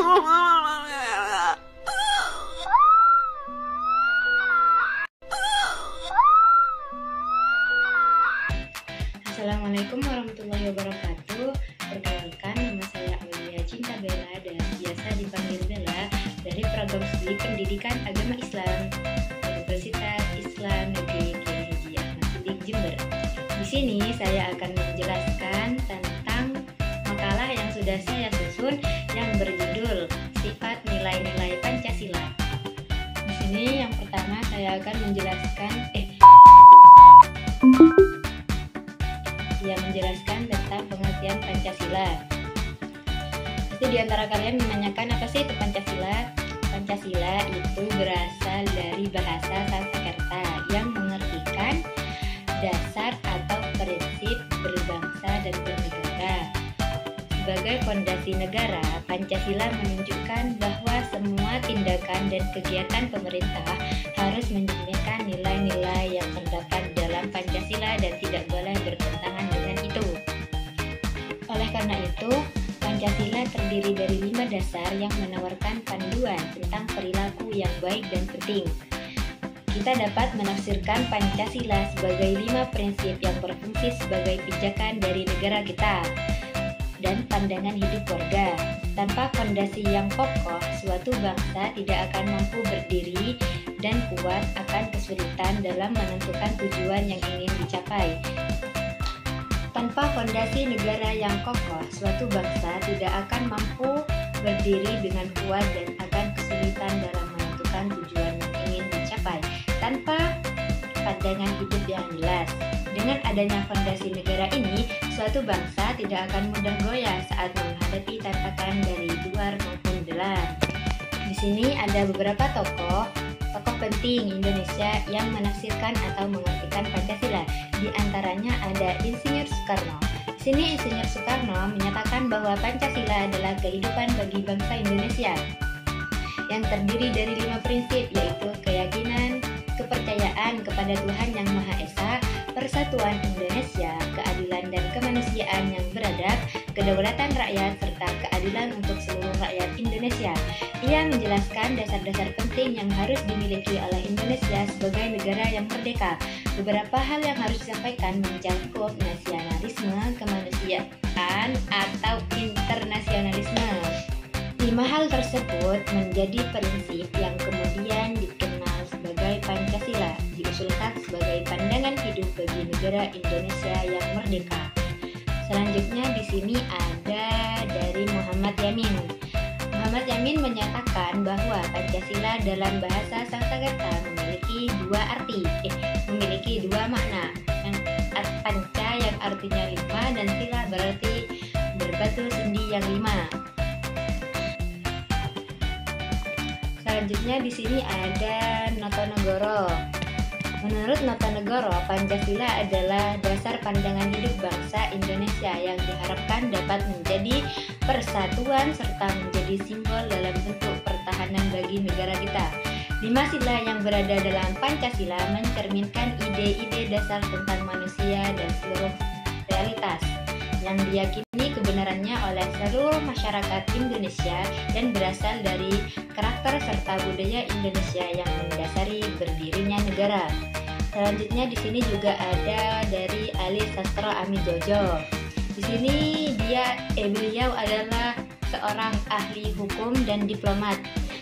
Assalamualaikum warahmatullahi wabarakatuh. Perkenalkan, nama saya Aulia Cinta Bella dan biasa dipanggil Bella dari program studi pendidikan agama Islam Universitas Islam Negeri Kiai Haji Ahmad Siddiq Jember. Di sini saya akan menjelaskan tentang makalah yang sudah saya susun yang berjudul Sifat Nilai-nilai Pancasila. Di sini yang pertama saya akan menjelaskan tentang pengertian Pancasila. Pasti di antara kalian menanyakan apa sih itu Pancasila? Pancasila itu berasal dari bahasa Sanskerta yang mengartikan dasar atau prinsip berbangsa dan bernegara. Sebagai fondasi negara, Pancasila menunjukkan bahwa semua tindakan dan kegiatan pemerintah harus mencerminkan nilai-nilai yang terdapat dalam Pancasila dan tidak boleh bertentangan dengan itu. Oleh karena itu, Pancasila terdiri dari 5 dasar yang menawarkan panduan tentang perilaku yang baik dan penting. Kita dapat menafsirkan Pancasila sebagai 5 prinsip yang berfungsi sebagai pijakan dari negara kita dan pandangan hidup warga. Tanpa fondasi yang kokoh, suatu bangsa tidak akan mampu berdiri dan kuat akan kesulitan dalam menentukan tujuan yang ingin dicapai. Tanpa fondasi negara yang kokoh, suatu bangsa tidak akan mampu berdiri dengan kuat dan akan kesulitan dalam menentukan tujuan yang ingin dicapai. Tanpa pandangan hidup yang jelas. Dengan adanya fondasi negara ini, suatu bangsa tidak akan mudah goyah saat menghadapi tantangan dari luar maupun dalam. Di sini ada beberapa tokoh penting Indonesia yang menafsirkan atau mengartikan Pancasila. Di antaranya ada Insinyur Soekarno. Di sini Insinyur Soekarno menyatakan bahwa Pancasila adalah kehidupan bagi bangsa Indonesia yang terdiri dari 5 prinsip, yaitu keyakinan, kepercayaan kepada Tuhan Yang Maha Esa, persatuan Indonesia, keadilan dan kemanusiaan yang beradab, kedaulatan rakyat, serta keadilan untuk seluruh rakyat Indonesia. Ia menjelaskan dasar-dasar penting yang harus dimiliki oleh Indonesia sebagai negara yang merdeka. Beberapa hal yang harus disampaikan mencakup nasionalisme, kemanusiaan, atau internasionalisme. 5 hal tersebut menjadi prinsip yang kemudian dikenal sebagai Pancasila, diusulkan sebagai pandangan hidup bagi negara Indonesia yang merdeka. Selanjutnya di sini ada dari Muhammad Yamin. Muhammad Yamin menyatakan bahwa Pancasila dalam bahasa Sanskerta memiliki 2 makna. Yang panca yang artinya 5 dan sila berarti berbatu sendi yang 5. Selanjutnya di sini ada Notonegoro. Menurut Notonegoro, Pancasila adalah dasar pandangan hidup bangsa Indonesia yang diharapkan dapat menjadi persatuan serta menjadi simbol dalam bentuk pertahanan bagi negara kita. 5 sila yang berada dalam Pancasila mencerminkan ide-ide dasar tentang manusia dan seluruh realitas yang diyakini kebenarannya oleh seluruh masyarakat Indonesia dan berasal dari karakter serta budaya Indonesia yang mendasari berdirinya negara. Selanjutnya di sini juga ada dari Ali Sastro Amijojo. Di sini beliau adalah seorang ahli hukum dan diplomat,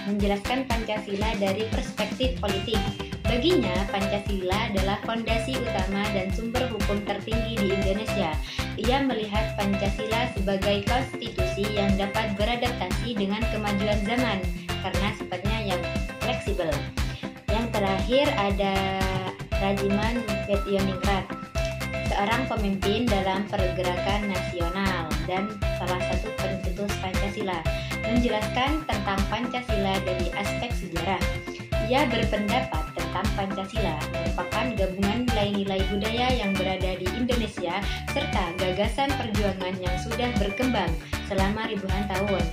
menjelaskan Pancasila dari perspektif politik. Baginya, Pancasila adalah fondasi utama dan sumber hukum tertinggi di Indonesia. Ia melihat Pancasila sebagai konstitusi yang dapat beradaptasi dengan kemajuan zaman karena sifatnya yang fleksibel. Yang terakhir ada Rajiman Petioningrat, seorang pemimpin dalam pergerakan nasional dan salah satu pencetus Pancasila, menjelaskan tentang Pancasila dari aspek sejarah. Ia berpendapat tentang Pancasila merupakan gabungan nilai-nilai budaya yang berada di Indonesia serta gagasan perjuangan yang sudah berkembang selama ribuan tahun.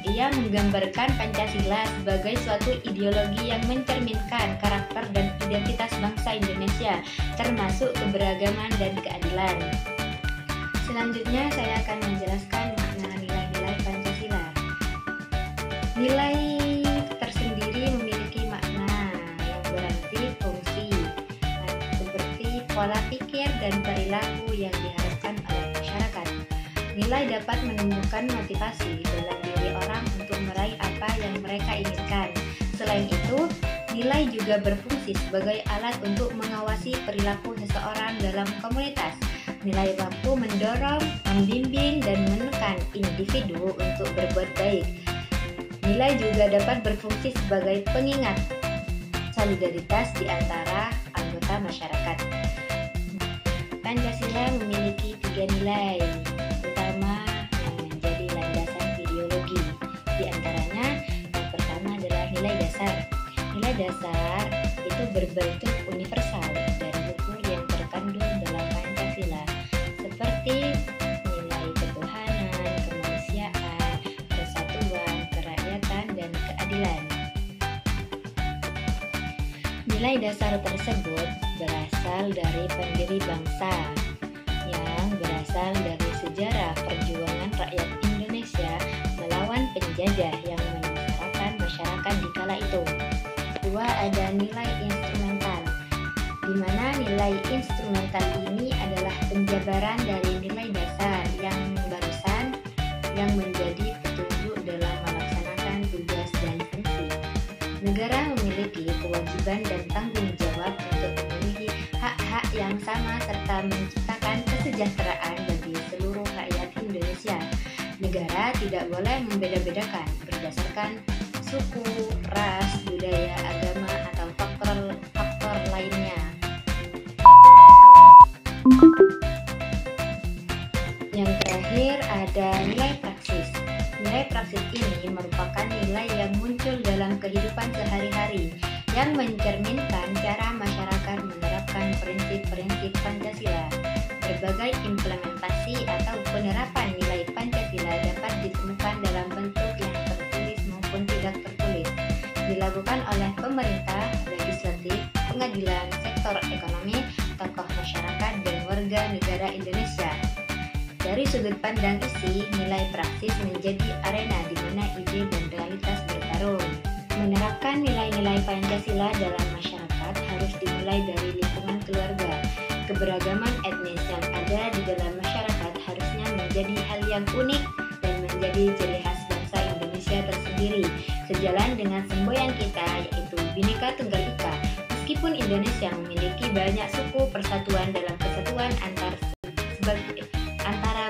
Ia menggambarkan Pancasila sebagai suatu ideologi yang mencerminkan karakter dan identitas bangsa Indonesia, termasuk keberagaman dan keadilan. Selanjutnya saya akan menjelaskan makna nilai-nilai Pancasila. Nilai tersendiri memiliki makna yang berarti fungsi, seperti pola pikir dan perilaku yang diharapkan oleh masyarakat. Nilai dapat menumbuhkan motivasi dalam diri orang untuk meraih apa yang mereka inginkan. Selain itu, nilai juga berfungsi sebagai alat untuk mengawasi perilaku seseorang dalam komunitas. Nilai mampu mendorong, membimbing, dan menekan individu untuk berbuat baik. Nilai juga dapat berfungsi sebagai pengingat solidaritas di antara anggota masyarakat. Pancasila memiliki 3 nilai utama yang menjadi landasan ideologi. Di antaranya, yang pertama adalah nilai dasar. Nilai dasar itu berbentuk universal dan ukur yang terkandung dalam Pancasila, seperti nilai ketuhanan, kemanusiaan, persatuan, kerakyatan, dan keadilan. Nilai dasar tersebut berasal dari pendiri bangsa yang berasal dari sejarah perjuangan rakyat Indonesia melawan penjajah yang menyengsarakan masyarakat di kala itu. Kedua, ada nilai instrumental, di mana nilai instrumental ini adalah penjabaran dari nilai dasar yang barusan yang menjadi petunjuk dalam melaksanakan tugas dan fungsi. Negara memiliki kewajiban dan tanggung jawab untuk memenuhi hak-hak yang sama serta menciptakan kesejahteraan bagi seluruh rakyat Indonesia. Negara tidak boleh membeda-bedakan berdasarkan suku, ras, budaya, agama, atau faktor lainnya. Yang terakhir ada nilai praksis. Nilai praksis ini merupakan nilai yang muncul dalam kehidupan sehari-hari yang mencerminkan cara masyarakat menerapkan prinsip-prinsip Pancasila. Berbagai implementasi atau penerapan nilai Pancasila dapat ditemukan dalam bentuk yang tertulis maupun tidak tertulis, dilakukan oleh pemerintah, legislatif, pengadilan, sektor ekonomi, tokoh masyarakat, dan warga negara Indonesia. Dari sudut pandang isi, nilai praksis menjadi arena di mana ide dan realitas bertarung. Menerapkan nilai-nilai Pancasila dalam masyarakat harus dimulai dari lingkungan keluarga. Keberagaman etnis yang ada di dalam masyarakat harusnya menjadi hal yang unik dan menjadi ciri khas bangsa Indonesia tersendiri, sejalan dengan semboyan kita yaitu Bhinneka Tunggal Ika. Meskipun Indonesia memiliki banyak suku, persatuan dalam kesatuan antara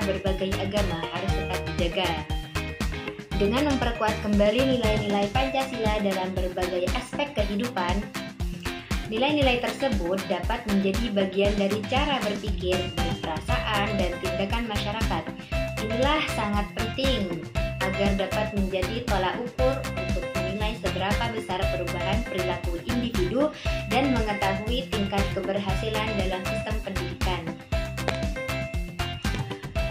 berbagai agama harus tetap dijaga. Dengan memperkuat kembali nilai-nilai Pancasila dalam berbagai aspek kehidupan, nilai-nilai tersebut dapat menjadi bagian dari cara berpikir, berperasaan, dan tindakan masyarakat. Inilah sangat penting agar dapat menjadi tolak ukur untuk menilai seberapa besar perubahan perilaku individu dan mengetahui tingkat keberhasilan dalam sistem pendidikan.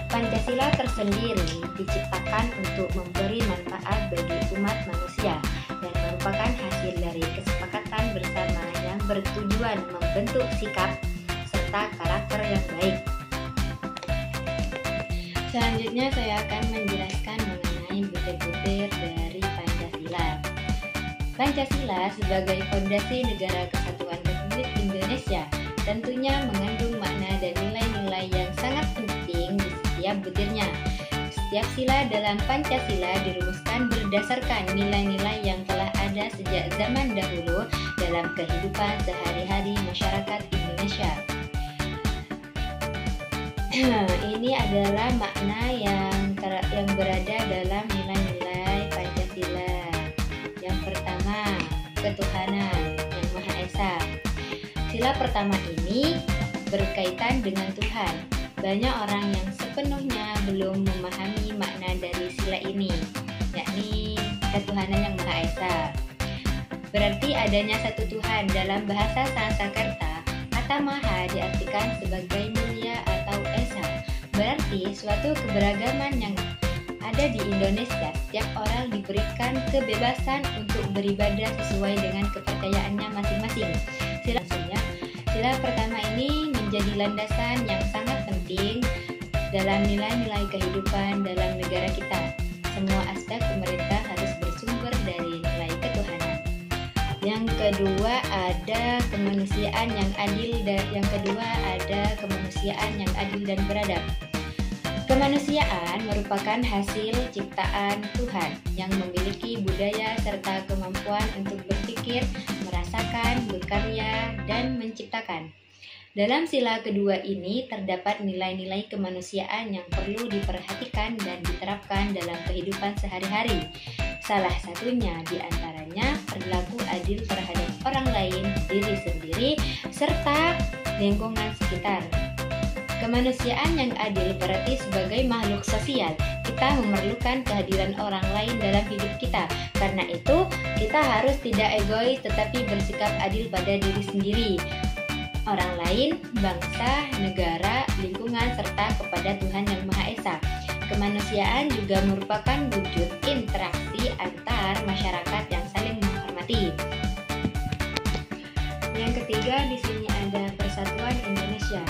Pancasila tersendiri diciptakan untuk memberi manfaat bagi umat manusia dan merupakan hasil dari kesepakatan bersama yang bertujuan membentuk sikap serta karakter yang baik. Selanjutnya saya akan menjelaskan mengenai butir-butir dari Pancasila. Pancasila sebagai fondasi Negara Kesatuan Republik Indonesia tentunya mengandung makna dan nilai-nilai yang sangat penting di setiap butirnya. Setiap sila dalam Pancasila dirumuskan berdasarkan nilai-nilai yang telah ada sejak zaman dahulu dalam kehidupan sehari-hari masyarakat Indonesia. Ini adalah makna yang berada dalam nilai-nilai Pancasila. Yang pertama, ketuhanan yang Maha Esa. Sila pertama ini berkaitan dengan Tuhan. Banyak orang yang sepenuhnya belum memahami makna dari sila ini, yakni ketuhanan yang Maha Esa. Berarti adanya satu Tuhan. Dalam bahasa Sanskerta, kata Maha diartikan sebagai mulia atau Esa. Berarti suatu keberagaman yang ada di Indonesia. Setiap orang diberikan kebebasan untuk beribadah sesuai dengan kepercayaannya masing-masing. Sila pertama ini menjadi landasan yang sangat penting dalam nilai-nilai kehidupan dalam negara kita. Semua aspek pemerintah harus bersumber kedua ada kemanusiaan yang adil dan beradab. Kemanusiaan merupakan hasil ciptaan Tuhan yang memiliki budaya serta kemampuan untuk berpikir, merasakan, berkarya, dan menciptakan. Dalam sila kedua ini terdapat nilai-nilai kemanusiaan yang perlu diperhatikan dan diterapkan dalam kehidupan sehari-hari. Salah satunya diantaranya perilaku adil terhadap orang lain, diri sendiri, serta lingkungan sekitar. Kemanusiaan yang adil berarti sebagai makhluk sosial, kita memerlukan kehadiran orang lain dalam hidup kita. Karena itu, kita harus tidak egois tetapi bersikap adil pada diri sendiri, orang lain, bangsa, negara, lingkungan, serta kepada Tuhan Yang Maha Esa. Kemanusiaan juga merupakan wujud interaksi antar masyarakat yang saling menghormati. Yang ketiga, di sini ada Persatuan Indonesia.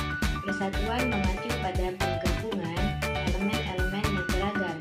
Persatuan mengacu pada penggabungan elemen-elemen yang beragam.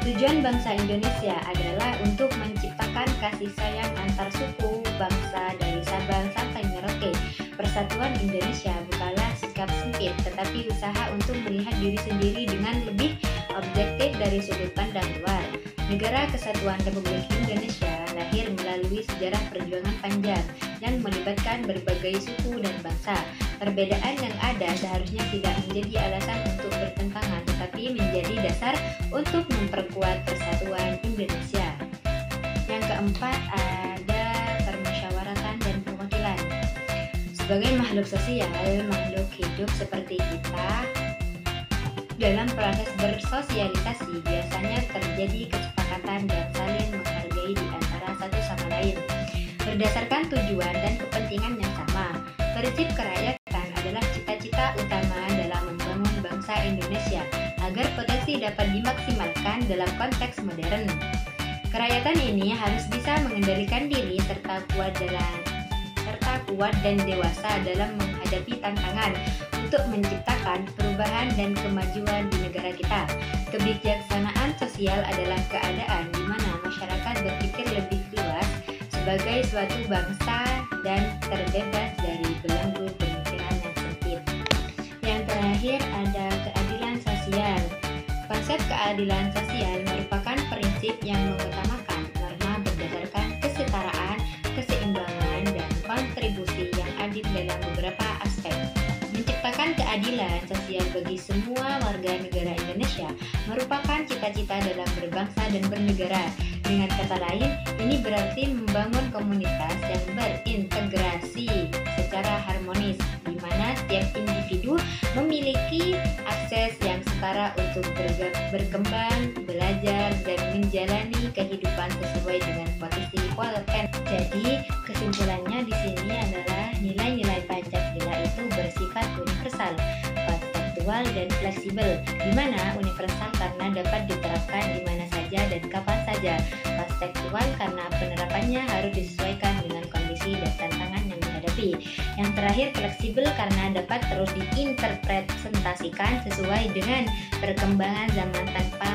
Tujuan bangsa Indonesia adalah untuk menciptakan kasih sayang antar suku, bangsa dari Sabang sampai Merauke. Persatuan Indonesia bukanlah sikap sempit, tetapi usaha untuk melihat diri sendiri dengan lebih objektif dari sudut pandang luar. Negara Kesatuan Republik Indonesia lahir melalui sejarah perjuangan panjang yang melibatkan berbagai suku dan bangsa. Perbedaan yang ada seharusnya tidak menjadi alasan untuk bertentangan, tetapi menjadi dasar untuk memperkuat persatuan Indonesia. Yang keempat ada permusyawaratan dan perwakilan. Sebagai makhluk sosial, makhluk hidup seperti kita, dalam proses bersosialisasi biasanya terjadi kesepakatan dan saling menghargai di antara satu sama lain berdasarkan tujuan dan kepentingan yang sama. Prinsip kerakyatan adalah cita-cita utama dalam membangun bangsa Indonesia agar potensi dapat dimaksimalkan dalam konteks modern. Kerakyatan ini harus bisa mengendalikan diri serta kuat dan dewasa dalam menghadapi tantangan untuk menciptakan perubahan dan kemajuan di negara kita. Kebijaksanaan sosial adalah keadaan di mana masyarakat berpikir lebih luas sebagai suatu bangsa dan terbebas dari belenggu pemikiran yang sempit. Yang terakhir ada keadilan sosial. Konsep keadilan sosial merupakan prinsip yang mengutamakan norma berdasarkan kesetaraan, keseimbangan, dan kontribusi yang adil dalam beberapa aspek. Menciptakan keadilan sosial bagi semua warga negara Indonesia merupakan cita-cita dalam berbangsa dan bernegara. Dengan kata lain, ini berarti membangun komunitas yang berintegrasi secara harmonis, di mana setiap individu memiliki akses yang setara untuk berkembang, belajar, dan menjalani kehidupan sesuai dengan posisi kualitas. Jadi, kesimpulannya di sini adalah nilai-nilai Pancasila itu bersifat universal, konseptual, dan fleksibel, di mana universal karena dapat diterapkan di mana saja dan kapan saja, konseptual karena penerapannya harus disesuaikan dengan kondisi dan tantangan yang dihadapi. Yang terakhir, fleksibel karena dapat terus diinterpretasikan sesuai dengan perkembangan zaman tanpa